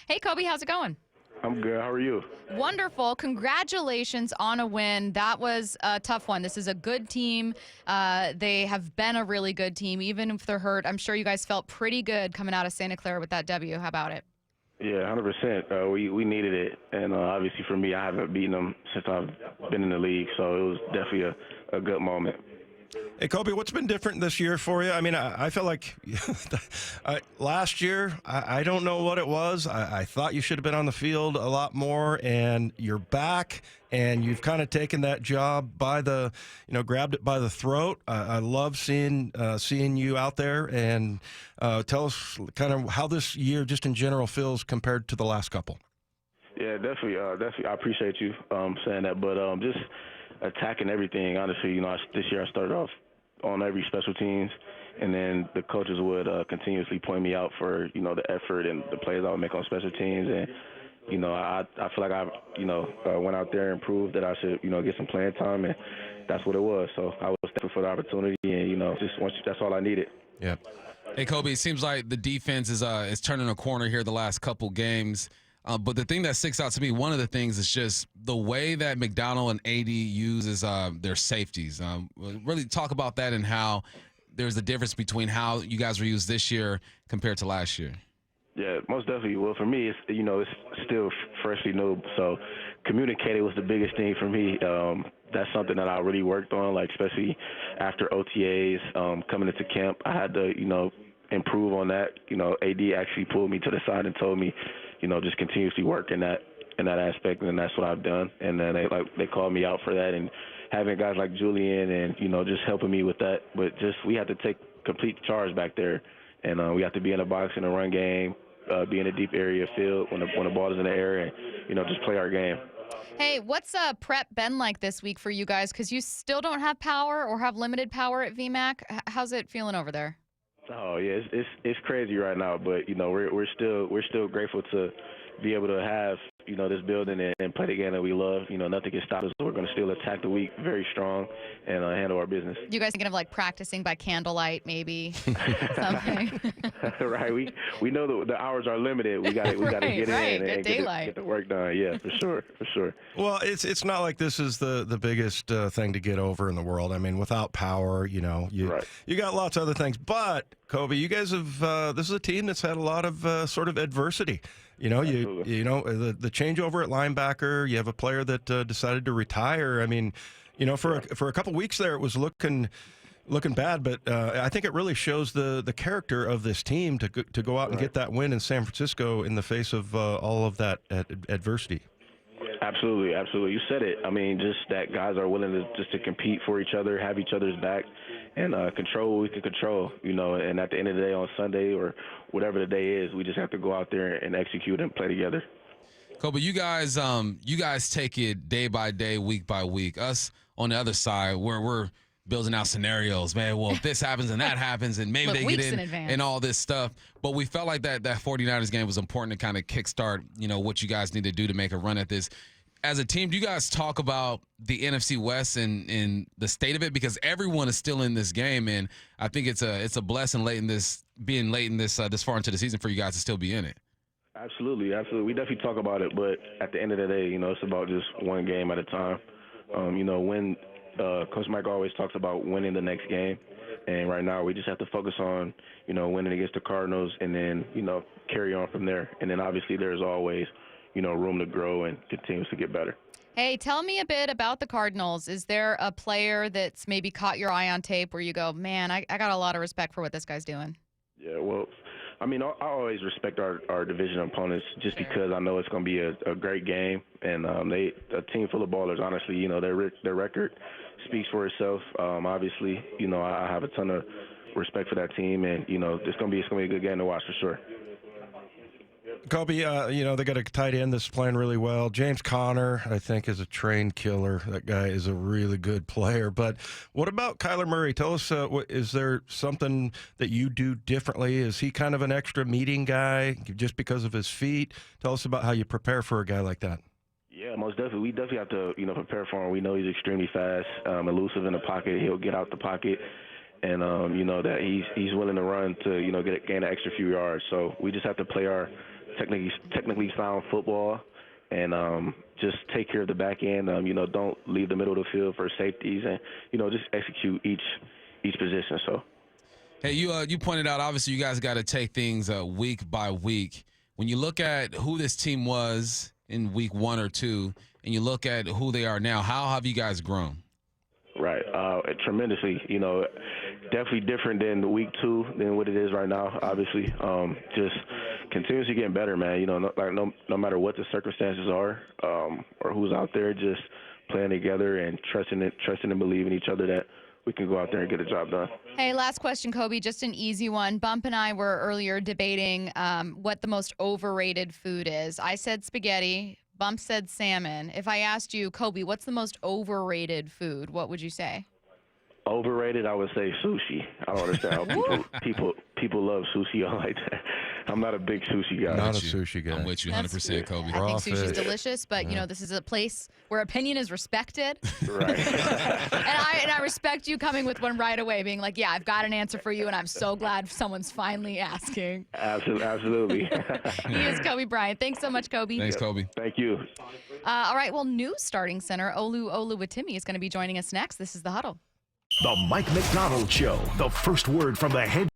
Hey, Coby, how's it going? I'm good. How are you? Wonderful. Congratulations on a win. That was a tough one. This is a good team. They have been a really good team, even if they're hurt. I'm sure you guys felt pretty good coming out of Santa Clara with that W. How about it? Yeah, 100%. We needed it, and obviously for me, I haven't beaten them since I've been in the league, so it was definitely a good moment. Hey, Coby, what's been different this year for you? I mean, I felt like last year, I don't know what it was. I thought you should have been on the field a lot more, and you're back, and you've kind of taken that job grabbed it by the throat. I love seeing you out there, and tell us kind of how this year just in general feels compared to the last couple. Yeah, definitely. I appreciate you saying that, but just attacking everything. Honestly, this year I started off on every special teams, and then the coaches would continuously point me out for the effort and the plays I would make on special teams, and I feel like I went out there and proved that I should get some playing time, and that's what it was. So I was thankful for the opportunity, and that's all I needed. Yeah. Hey, Coby, it seems like the defense is turning a corner here the last couple games. But the thing that sticks out to me, one of the things is just the way that McDonald and AD uses their safeties. Really talk about that and how there's a difference between how you guys were used this year compared to last year. Yeah, most definitely. Well, for me, it's still freshly new, so communicating was the biggest thing for me. That's something that I really worked on, like especially after OTAs, coming into camp. I had to, improve on that. AD actually pulled me to the side and told me, just continuously work in that aspect, and that's what I've done. And then they called me out for that, and having guys like Julian and just helping me with that. But just we had to take complete charge back there, and we have to be in the box in the run game, be in a deep area field when the ball is in the air, and just play our game. Hey, what's prep been like this week for you guys? Because you still don't have power or have limited power at VMAC. How's it feeling over there? Oh yeah, it's crazy right now, but we're still grateful to be able to have this building and play the game that we love. Nothing can stop us. We're going to still attack the week very strong and handle our business. You guys thinking of like practicing by candlelight, maybe something? Right. We know the hours are limited. We got to get in and get the work done. Yeah, for sure. Well, it's not like this is the biggest thing to get over in the world. I mean, without power, you got lots of other things. But Coby, you guys have this is a team that's had a lot of sort of adversity. The changeover at linebacker. You have a player that decided to retire. I mean, for a couple weeks there, it was looking bad, but I think it really shows the character of this team to go out and get that win in San Francisco in the face of all of that adversity. Absolutely. You said it. I mean, just that guys are willing to compete for each other, have each other's back, and control what we can control. And at the end of the day on Sunday or whatever the day is, we just have to go out there and execute and play together. Coby, you guys take it day by day, week by week. Us on the other side, we're building out scenarios, man. Well, if this happens and that happens, and maybe they get in and all this stuff. But we felt like that 49ers game was important to kind of kickstart, what you guys need to do to make a run at this. As a team, do you guys talk about the NFC West and the state of it? Because everyone is still in this game, and I think it's a blessing being late in this far into the season for you guys to still be in it. Absolutely. We definitely talk about it, but at the end of the day, it's about just one game at a time. When Coach Mike always talks about winning the next game, and right now we just have to focus on, winning against the Cardinals, and then, carry on from there. And then obviously there's always, room to grow and continues to get better. Hey, tell me a bit about the Cardinals. Is there a player that's maybe caught your eye on tape where you go, man, I got a lot of respect for what this guy's doing? Yeah, well, I mean, I always respect our division opponents just because I know it's going to be a great game. And a team full of ballers, honestly, their record speaks for itself. Obviously, I have a ton of respect for that team, and, it's going to be a good game to watch for sure. Coby, they got a tight end that's playing really well. James Conner, I think, is a trained killer. That guy is a really good player. But what about Kyler Murray? Tell us, is there something that you do differently? Is he kind of an extra meeting guy just because of his feet? Tell us about how you prepare for a guy like that. Yeah, most definitely. We definitely have to, prepare for him. We know he's extremely fast, elusive in the pocket. He'll get out the pocket. And, that he's willing to run to, gain an extra few yards. So we just have to play our technically sound football, and just take care of the back end. Don't leave the middle of the field for safeties, and just execute each position. So. Hey, you pointed out, obviously, you guys got to take things week by week. When you look at who this team was in week 1 or 2, and you look at who they are now, how have you guys grown? Right, tremendously. Definitely different than week 2 than what it is right now. Obviously, just continuously getting better, man. No matter what the circumstances are or who's out there, just playing together and trusting and believing each other that we can go out there and get the job done. Hey, last question, Coby, just an easy one. Bump and I were earlier debating what the most overrated food is. I said spaghetti. Bump said salmon. If I asked you, Coby, what's the most overrated food, what would you say? Overrated, I would say sushi. I don't understand how people love sushi all like that. I'm not a big sushi guy. Not a sushi guy. I'm with you 100%, Coby. I think sushi's delicious, but this is a place where opinion is respected. Right. and I respect you coming with one right away, being like, yeah, I've got an answer for you, and I'm so glad someone's finally asking. Absolutely. He is Coby Bryant. Thanks so much, Coby. Thanks, Coby. Thank you. All right, well, new starting center, Olu Oluwatimi, is going to be joining us next. This is The Huddle. The Mike McDonald Show, the first word from the head